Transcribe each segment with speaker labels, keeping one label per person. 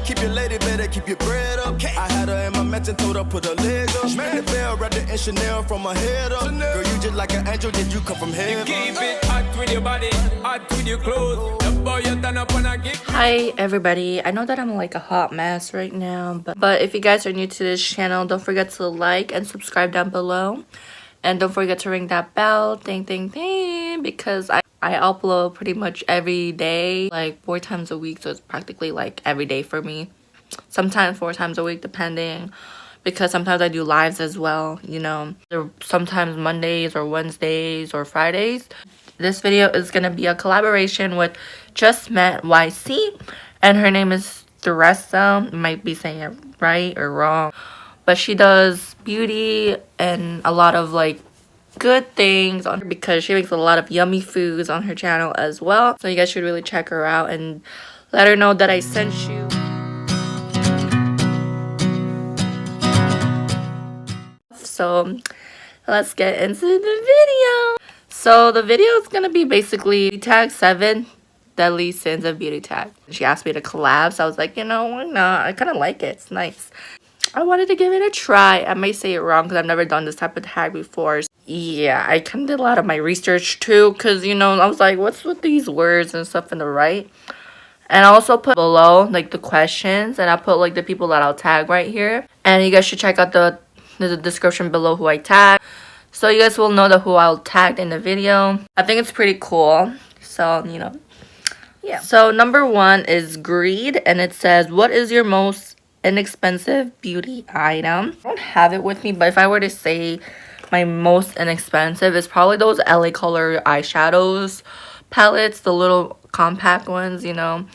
Speaker 1: keep your lady, better keep your bread up. I had her in my mansion, told her put her leg up. Ring the bell, wrapped it in Chanel from her head up. Girl, you just like an angel, did you come from heaven? You keep it hot with your body, hot with your clothes. The boy you turn up on a gig.
Speaker 2: Hi everybody, I know that I'm like a hot mess right now, but if you guys are new to this channel, don't forget to like and subscribe down below. And don't forget to ring that bell, ding ding ding, because I upload pretty much every day, like 4 times a week, so it's practically like every day for me. Sometimes 4 times a week depending, because sometimes I do lives as well, you know. Sometimes Mondays or Wednesdays or Fridays. This video is going to be a collaboration with Just Met YC, and her name is Theresa. Might be saying it right or wrong, but she does beauty and a lot of like good things on her, because she makes a lot of yummy foods on her channel as well. So you guys should really check her out and let her know that I sent you. So let's get into the video. So the video is gonna be basically tag 7 deadly sins of beauty tag. She asked me to collab, so I was like, you know, why not? I kind of like it. It's nice. I wanted to give it a try. I may say it wrong because I've never done this type of tag before. Yeah, I kind of did a lot of my research too, because, you know, I was like, what's with these words and stuff in the right? And I also put below like the questions, and I put like the people that I'll tag right here. And you guys should check out the description below who I tag, so you guys will know that who I'll tag in the video. I think it's pretty cool. So, you know, yeah. So number 1 is Greed, and it says, what is your most inexpensive beauty item? I don't have it with me, but if I were to say my most inexpensive, is probably those LA Color eyeshadows palettes, the little compact ones, you know.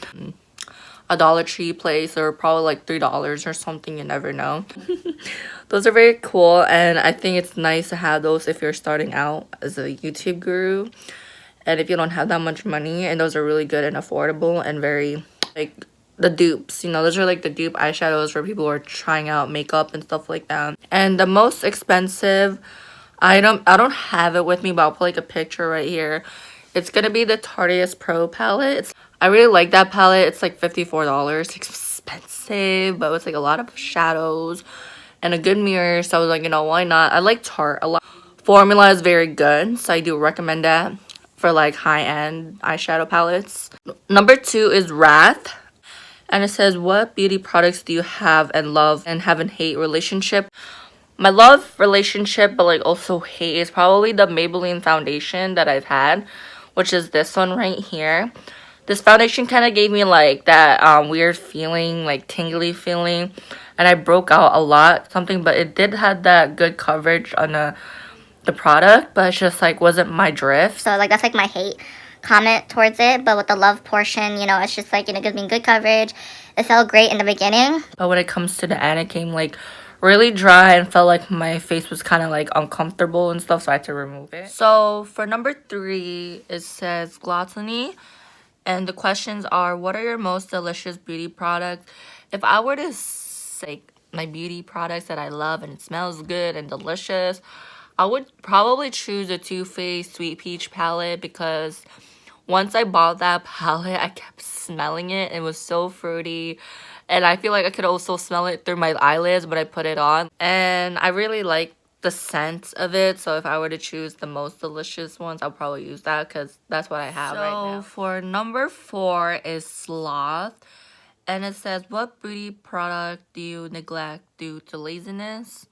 Speaker 2: A Dollar Tree place, or probably like $3 or something, you never know. Those are very cool, and I think it's nice to have those if you're starting out as a YouTube guru, and if you don't have that much money. And those are really good and affordable and very like the dupes, you know. Those are like the dupe eyeshadows for people who are trying out makeup and stuff like that. And the most expensive item, I don't have it with me, but I'll put like a picture right here. It's gonna be the Tarteist Pro palette. I really like that palette. It's like $54. It's expensive, but it's like a lot of shadows and a good mirror. So I was like, you know, why not? I like Tarte a lot. Formula is very good, so I do recommend that for like high-end eyeshadow palettes. Number 2 is Wrath, and it says, what beauty products do you have and love and have and hate relationship? My love relationship, but like also hate, is probably the Maybelline foundation that I've had, which is this one right here. This foundation kind of gave me like that weird feeling, like tingly feeling, and I broke out a lot something, but it did have that good coverage on the product, but it's just like wasn't my drift.
Speaker 3: So like that's like my hate comment towards it, but with the love portion, you know, it's just like, you know, gives me good coverage. It felt great in the beginning,
Speaker 2: but when it comes to the end, it came like really dry and felt like my face was kind of like uncomfortable and stuff, so I had to remove it. So for number 3, it says Gluttony, and the questions are, what are your most delicious beauty products? If I were to say my beauty products that I love and it smells good and delicious, I would probably choose a Too Faced Sweet Peach palette, because once I bought that palette, I kept smelling it. It was so fruity, and I feel like I could also smell it through my eyelids, but I put it on, and I really like the scent of it. So if I were to choose the most delicious ones, I'll probably use that, because that's what I have right now. So for number 4 is Sloth, and it says, what beauty product do you neglect due to laziness?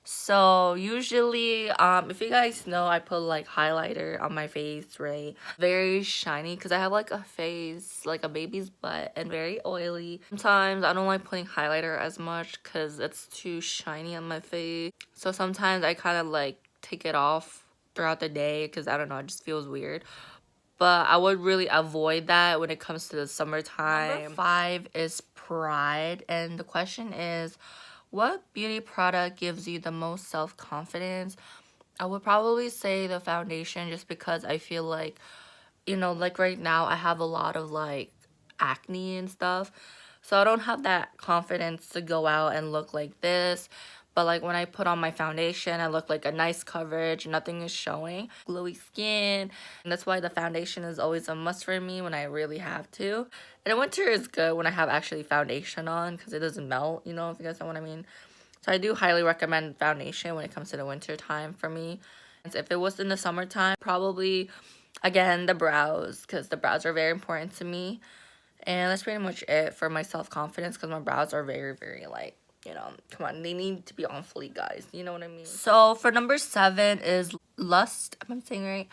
Speaker 2: So usually, if you guys know, I put like highlighter on my face, right? Very shiny, because I have like a face like a baby's butt and very oily. Sometimes I don't like putting highlighter as much because it's too shiny on my face. So sometimes I kind of like take it off throughout the day, because I don't know, it just feels weird. But I would really avoid that when it comes to the summertime. Number 5 is Pride, and the question is, what beauty product gives you the most self-confidence? I would probably say the foundation, just because I feel like, you know, like right now I have a lot of like acne and stuff. So I don't have that confidence to go out and look like this. But like when I put on my foundation, I look like a nice coverage. Nothing is showing. Glowy skin. And that's why the foundation is always a must for me when I really have to. And in winter is good when I have actually foundation on because it doesn't melt, you know, if you guys know what I mean. So I do highly recommend foundation when it comes to the winter time for me. And if it was in the summertime, probably, again, the brows, because the brows are very important to me. And that's pretty much it for my self-confidence because my brows are very, very, like, you know, come on, they need to be on fleek, guys. You know what I mean? So for number 7 is lust. Am I saying right?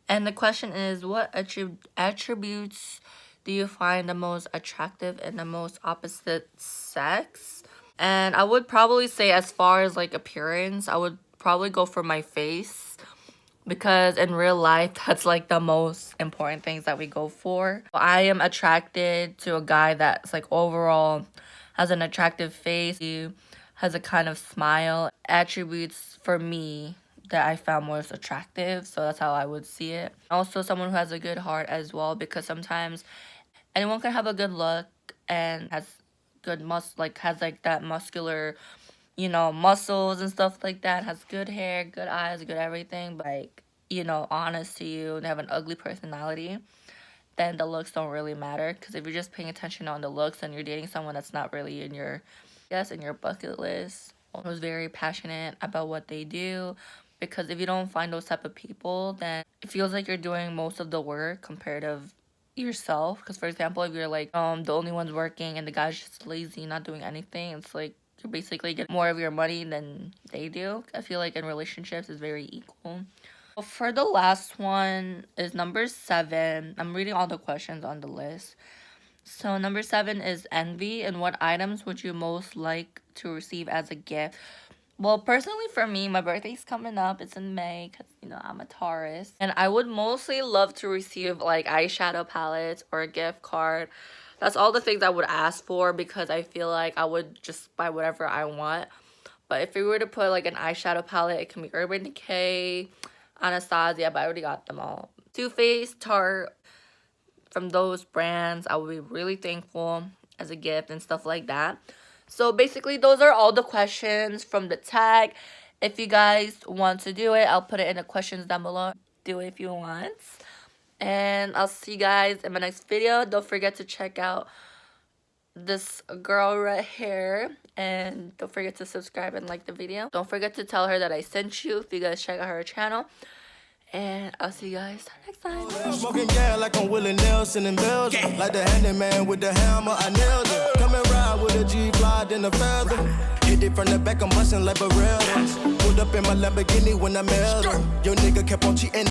Speaker 2: And the question is, what attributes do you find the most attractive in the most opposite sex? And I would probably say, as far as like appearance, I would probably go for my face. Because in real life, that's like the most important things that we go for. I am attracted to a guy that's like overall has an attractive face. He has a kind of smile. Attributes for me that I found most attractive. So that's how I would see it. Also someone who has a good heart as well. Because sometimes anyone can have a good look and has good has like that muscular, you know, muscles and stuff like that, has good hair, good eyes, good everything, but like, you know, honest to you, they have an ugly personality, then the looks don't really matter. Because if you're just paying attention on the looks and you're dating someone that's not really in your, in your bucket list, who's very passionate about what they do. Because if you don't find those type of people, then it feels like you're doing most of the work compared to yourself. Because for example, if you're like the only one's working and the guy's just lazy, not doing anything, it's like you basically get more of your money than they do. I feel like in relationships it's very equal. For the last one is number 7. I'm reading all the questions on the list. So number 7 is envy. And what items would you most like to receive as a gift? Well, personally for me, my birthday's coming up. It's in May because, you know, I'm a Taurus. And I would mostly love to receive like eyeshadow palettes or a gift card. That's all the things I would ask for because I feel like I would just buy whatever I want. But if we were to put like an eyeshadow palette, it can be Urban Decay, Anastasia, but I already got them all. Too Faced, Tarte, from those brands, I would be really thankful as a gift and stuff like that. So basically, those are all the questions from the tag. If you guys want to do it, I'll put it in the questions down below. Do it if you want. And I'll see you guys in my next video. Don't forget to check out this girl right here. And don't forget to subscribe and like the video. Don't forget to tell her that I sent you if you guys check out her channel. And I'll see you guys next time.
Speaker 1: Smoking gas like I'm Willie Nelson in Belgium. Like the handyman with the hammer, I nailed it. Come and ride with a G-Fly, then a feather. Hit it from the back, I'm bustin' like Barrett's. Pulled up in my Lamborghini when I mailed her. Your nigga kept on cheating.